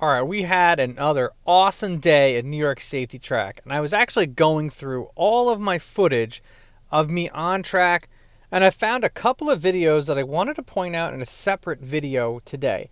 All right, we had another awesome day at New York Safety Track, and I was actually going through all of my footage of me on track, and I found a couple of videos that I wanted to point out in a separate video today.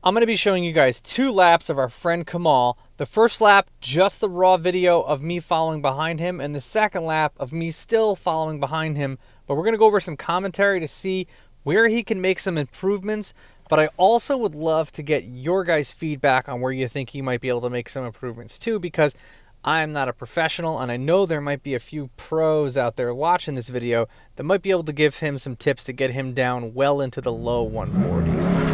I'm going to be showing you guys 2 laps of our friend Kemal. The first lap, just the raw video of me following behind him, and the second lap of me still following behind him. But we're going to go over some commentary to see where he can make some improvements. But I also would love to get your guys' feedback on where you think he might be able to make some improvements too, because I'm not a professional, and I know there might be a few pros out there watching this video that might be able to give him some tips to get him down well into the low 140s.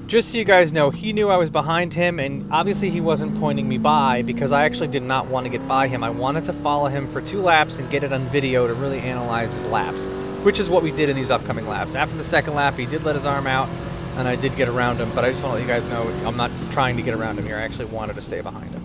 Just so you guys know, he knew I was behind him, and obviously he wasn't pointing me by because I actually did not want to get by him. I wanted to follow him for 2 laps and get it on video to really analyze his laps, which is what we did in these upcoming laps. After the second lap, he did let his arm out, and I did get around him, but I just want to let you guys know I'm not trying to get around him here. I actually wanted to stay behind him.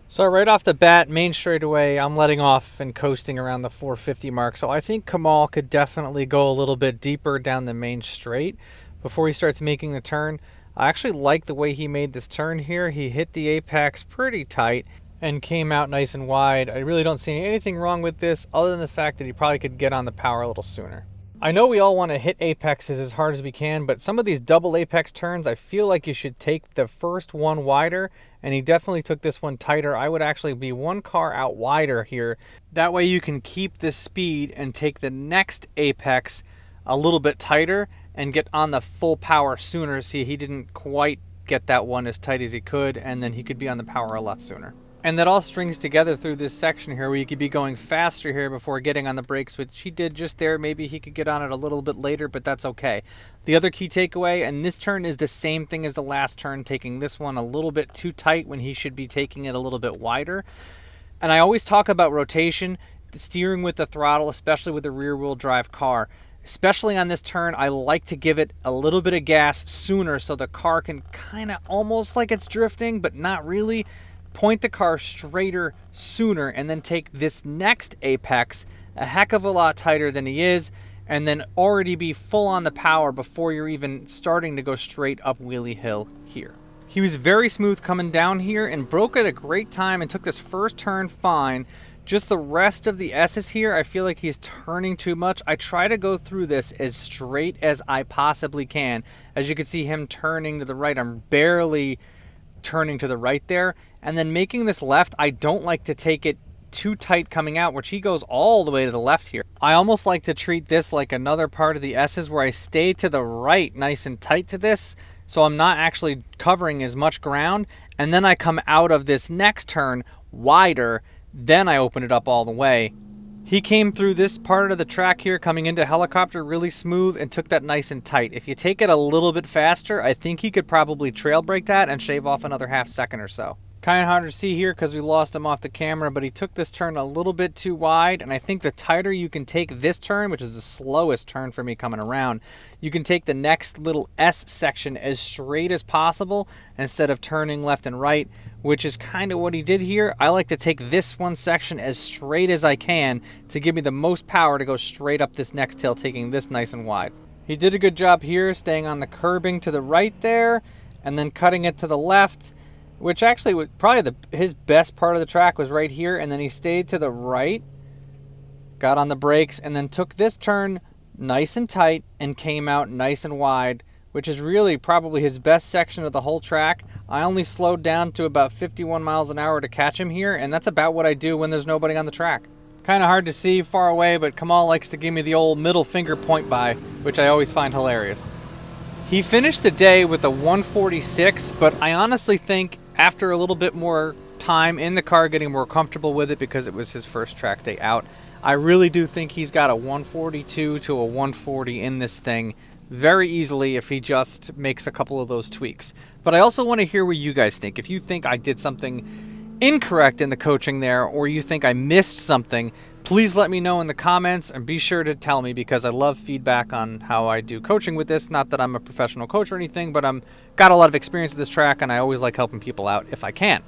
So right off the bat, main straightaway, I'm letting off and coasting around the 450 mark. So I think Kemal could definitely go a little bit deeper down the main straight before he starts making the turn. I actually like the way he made this turn here. He hit the apex pretty tight and came out nice and wide. I really don't see anything wrong with this other than the fact that he probably could get on the power a little sooner. I know we all want to hit apexes as hard as we can, but some of these double apex turns, I feel like you should take the first one wider, and he definitely took this one tighter. I would actually be 1 car out wider here. That way you can keep this speed and take the next apex a little bit tighter and get on the full power sooner. See, he didn't quite get that one as tight as he could, and then he could be on the power a lot sooner. And that all strings together through this section here where you could be going faster here before getting on the brakes, which he did just there. Maybe he could get on it a little bit later, but that's okay. The other key takeaway, and this turn is the same thing as the last turn, taking this one a little bit too tight when he should be taking it a little bit wider. And I always talk about rotation, steering with the throttle, especially with a rear-wheel drive car. Especially on this turn, I like to give it a little bit of gas sooner so the car can kind of almost like it's drifting, but not really. Point the car straighter sooner and then take this next apex a heck of a lot tighter than he is, and then already be full on the power before you're even starting to go straight up Wheelie Hill here. He was very smooth coming down here and broke at a great time and took this first turn fine. Just the rest of the S's here, I feel like he's turning too much. I try to go through this as straight as I possibly can. As you can see him turning to the right, I'm barely turning to the right there. And then making this left, I don't like to take it too tight coming out, which he goes all the way to the left here. I almost like to treat this like another part of the S's where I stay to the right nice and tight to this, so I'm not actually covering as much ground. And then I come out of this next turn wider, then I open it up all the way. He came through this part of the track here coming into helicopter really smooth and took that nice and tight. If you take it a little bit faster, I think he could probably trail brake that and shave off another half second or so. Kind of hard to see here because we lost him off the camera, but he took this turn a little bit too wide, and I think the tighter you can take this turn, which is the slowest turn for me coming around, you can take the next little S section as straight as possible instead of turning left and right, which is kind of what he did here. I like to take this one section as straight as I can to give me the most power to go straight up this next hill, taking this nice and wide. He did a good job here, staying on the curbing to the right there, and then cutting it to the left, which actually was probably his best part of the track was right here, and then he stayed to the right, got on the brakes, and then took this turn nice and tight and came out nice and wide, which is really probably his best section of the whole track. I only slowed down to about 51 miles an hour to catch him here, and that's about what I do when there's nobody on the track. Kind of hard to see far away, but Kemal likes to give me the old middle finger point by, which I always find hilarious. He finished the day with a 146, but I honestly think after a little bit more time in the car, getting more comfortable with it because it was his first track day out, I really do think he's got a 142 to a 140 in this thing very easily if he just makes a couple of those tweaks. But I also want to hear what you guys think. If you think I did something incorrect in the coaching there, or you think I missed something, please let me know in the comments, and be sure to tell me because I love feedback on how I do coaching with this. Not that I'm a professional coach or anything, but I'm got a lot of experience with this track, and I always like helping people out if I can.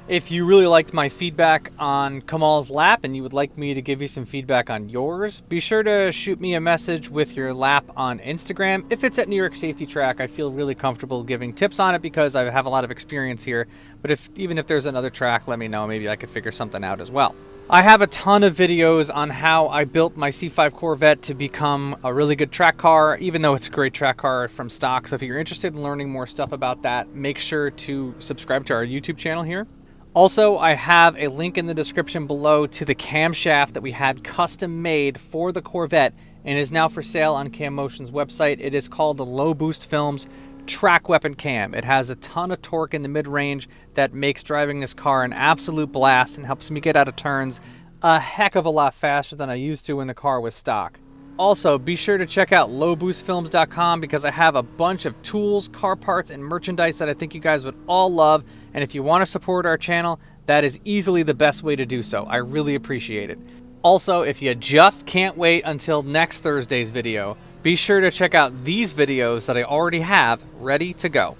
If you really liked my feedback on Kemal's lap and you would like me to give you some feedback on yours, be sure to shoot me a message with your lap on Instagram. If it's at New York Safety Track, I feel really comfortable giving tips on it because I have a lot of experience here. But even if there's another track, let me know. Maybe I could figure something out as well. I have a ton of videos on how I built my C5 Corvette to become a really good track car, even though it's a great track car from stock. So if you're interested in learning more stuff about that, make sure to subscribe to our YouTube channel here. Also, I have a link in the description below to the camshaft that we had custom made for the Corvette and is now for sale on Cam Motion's website. It is called the Low Boost Films Track Weapon Cam. It has a ton of torque in the mid-range that makes driving this car an absolute blast and helps me get out of turns a heck of a lot faster than I used to when the car was stock. Also, be sure to check out lowboostfilms.com because I have a bunch of tools, car parts, and merchandise that I think you guys would all love. And if you want to support our channel, that is easily the best way to do so. I really appreciate it. Also, if you just can't wait until next Thursday's video, be sure to check out these videos that I already have ready to go.